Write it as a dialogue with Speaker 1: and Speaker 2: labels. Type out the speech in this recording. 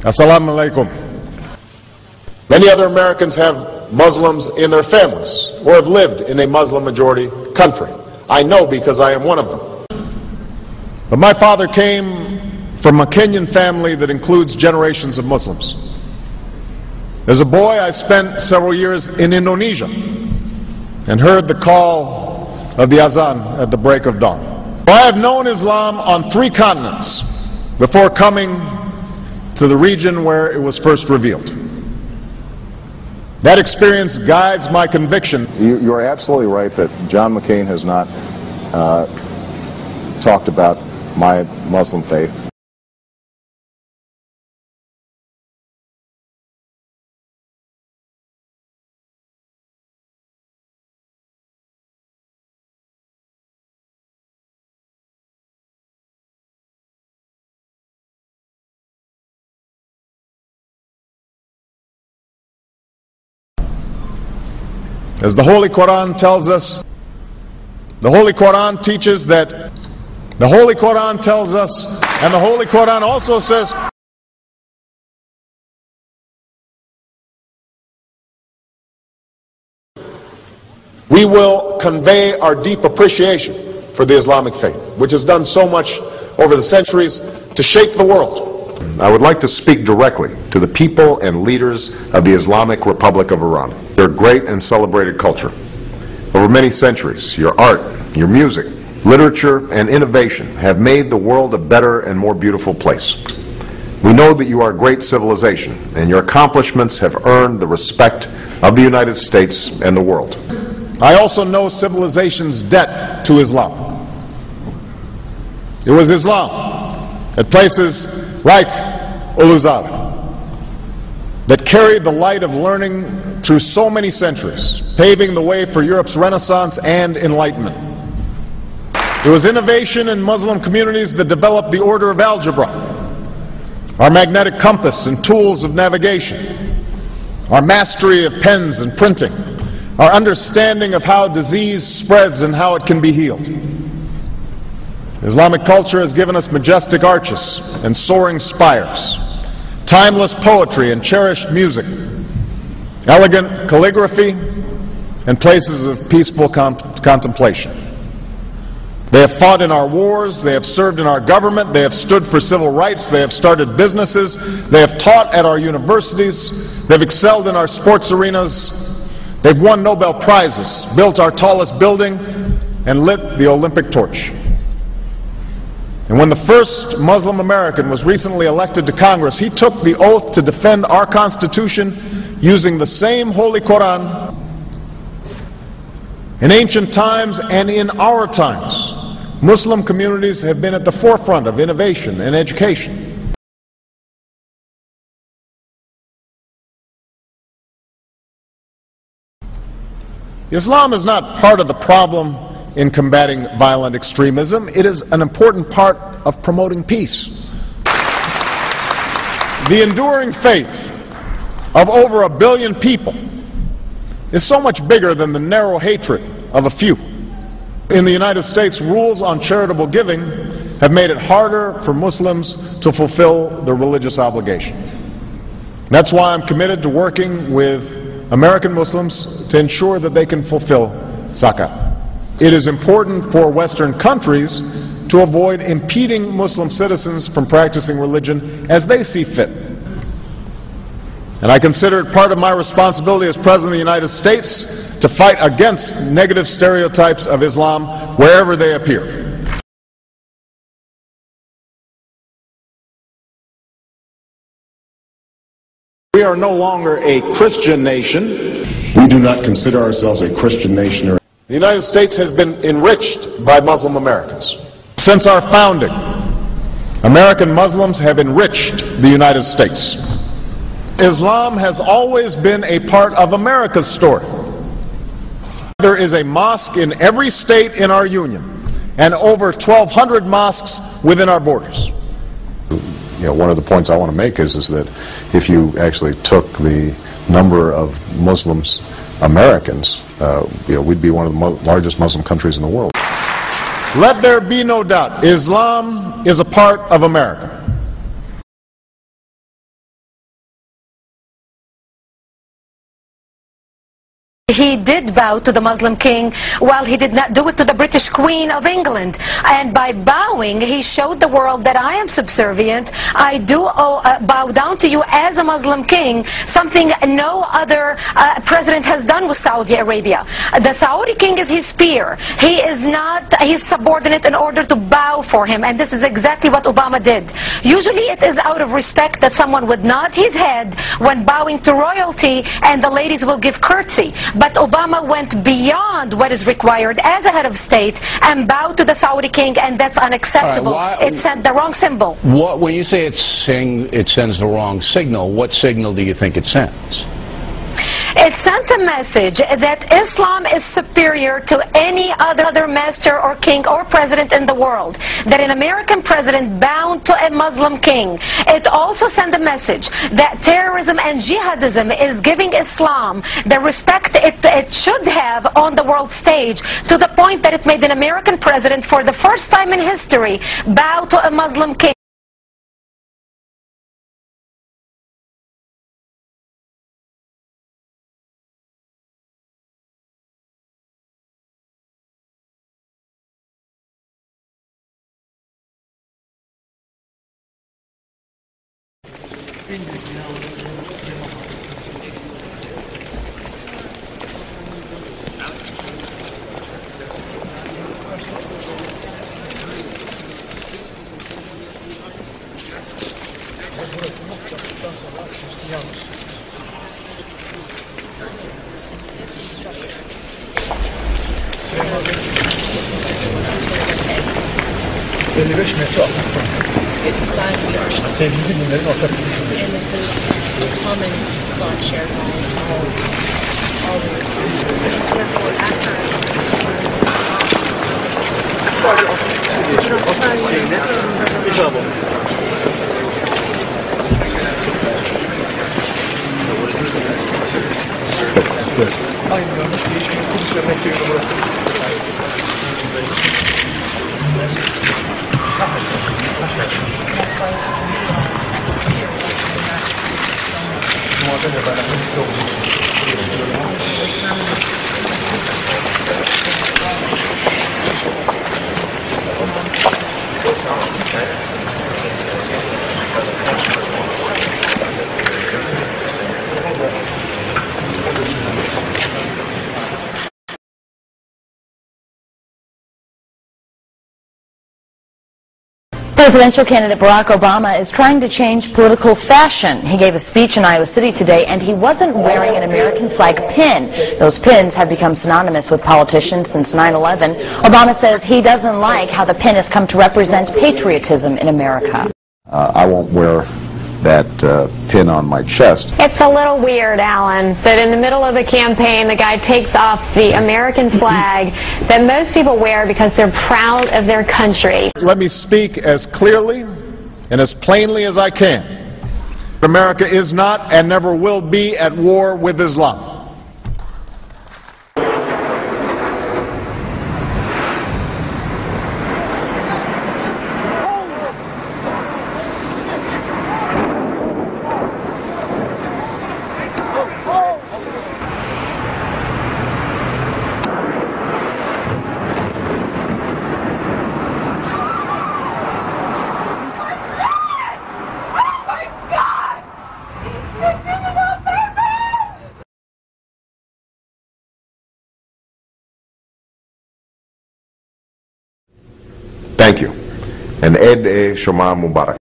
Speaker 1: Assalamu alaikum. Many other Americans have Muslims in their families or have lived in a Muslim majority country. I know because I am one of them. But my father came from a Kenyan family that includes generations of Muslims. As a boy, I spent several years in Indonesia and heard the call of the azan at the break of dawn. I have known Islam on 3 continents before coming to the region where it was first revealed. That experience guides my conviction.
Speaker 2: You're absolutely right that John McCain has not talked about my Muslim faith.
Speaker 1: As the Holy Quran tells us, the Holy Quran teaches that, the Holy Quran tells us, and the Holy Quran also says, we will convey our deep appreciation for the Islamic faith, which has done so much over the centuries to shape the world.
Speaker 3: I would like to speak directly to the people and leaders of the Islamic Republic of Iran. Their great and celebrated culture. Over many centuries, your art, your music, literature, and innovation have made the world a better and more beautiful place. We know that you are a great civilization, and your accomplishments have earned the respect of the United States and the world.
Speaker 1: I also know civilization's debt to Islam. It was Islam at places like Uluzar that carried the light of learning through so many centuries, paving the way for Europe's Renaissance and Enlightenment. It was innovation in Muslim communities that developed the order of algebra, our magnetic compass and tools of navigation, our mastery of pens and printing, our understanding of how disease spreads and how it can be healed. Islamic culture has given us majestic arches and soaring spires, timeless poetry and cherished music, elegant calligraphy, and places of peaceful contemplation. They have fought in our wars, they have served in our government, they have stood for civil rights, they have started businesses, they have taught at our universities, they've excelled in our sports arenas, they've won Nobel Prizes, built our tallest building, and lit the Olympic torch. And when the first Muslim American was recently elected to Congress, he took the oath to defend our Constitution using the same Holy Quran. In ancient times and in our times, Muslim communities have been at the forefront of innovation and education. Islam is not part of the problem in combating violent extremism. It is an important part of promoting peace. The enduring faith of over 1 billion people is so much bigger than the narrow hatred of a few. In the United States, rules on charitable giving have made it harder for Muslims to fulfill their religious obligation. That's why I'm committed to working with American Muslims to ensure that they can fulfill zakat. It is important for Western countries to avoid impeding Muslim citizens from practicing religion as they see fit. And I consider it part of my responsibility as President of the United States to fight against negative stereotypes of Islam wherever they appear. We are no longer a Christian nation.
Speaker 4: We do not consider ourselves a Christian nation.
Speaker 1: The United States has been enriched by Muslim Americans. Since our founding, American Muslims have enriched the United States. Islam has always been a part of America's story. There is a mosque in every state in our union and over 1,200 mosques within our borders.
Speaker 2: One of the points I want to make is that if you actually took the number of Muslims Americans, we'd be one of the largest Muslim countries in the world.
Speaker 1: Let there be no doubt, Islam is a part of America.
Speaker 5: He did bow to the Muslim king, while he did not do it to the British Queen of England. And by bowing, he showed the world that I am subservient. I do bow down to you as a Muslim king, something no other president has done with Saudi Arabia. The Saudi king is his peer. He is not his subordinate in order to bow for him. And this is exactly what Obama did. Usually it is out of respect that someone would nod his head when bowing to royalty, and the ladies will give curtsy. But Obama went beyond what is required as a head of state and bowed to the Saudi king, and that's unacceptable. It sent the wrong symbol.
Speaker 6: When you say it sends the wrong signal, what signal do you think it sends?
Speaker 5: It sent a message that Islam is superior to any other master or king or president in the world, that an American president bowed to a Muslim king. It also sent a message that terrorism and jihadism is giving Islam the respect it should have on the world stage, to the point that it made an American president, for the first time in history, bow to a Muslim king.
Speaker 7: And this is a common thought shared by all
Speaker 8: Presidential candidate Barack Obama is trying to change political fashion. He gave a speech in Iowa City today, and he wasn't wearing an American flag pin. Those pins have become synonymous with politicians since 9/11. Obama says he doesn't like how the pin has come to represent patriotism in America.
Speaker 2: I won't wear that pin on my chest.
Speaker 9: It's a little weird, Alan, that in the middle of the campaign the guy takes off the American flag that most people wear because they're proud of their country.
Speaker 1: Let me speak as clearly and as plainly as I can. America is not and never will be at war with Islam.
Speaker 3: Thank you. And Eid Shoma Mubarak.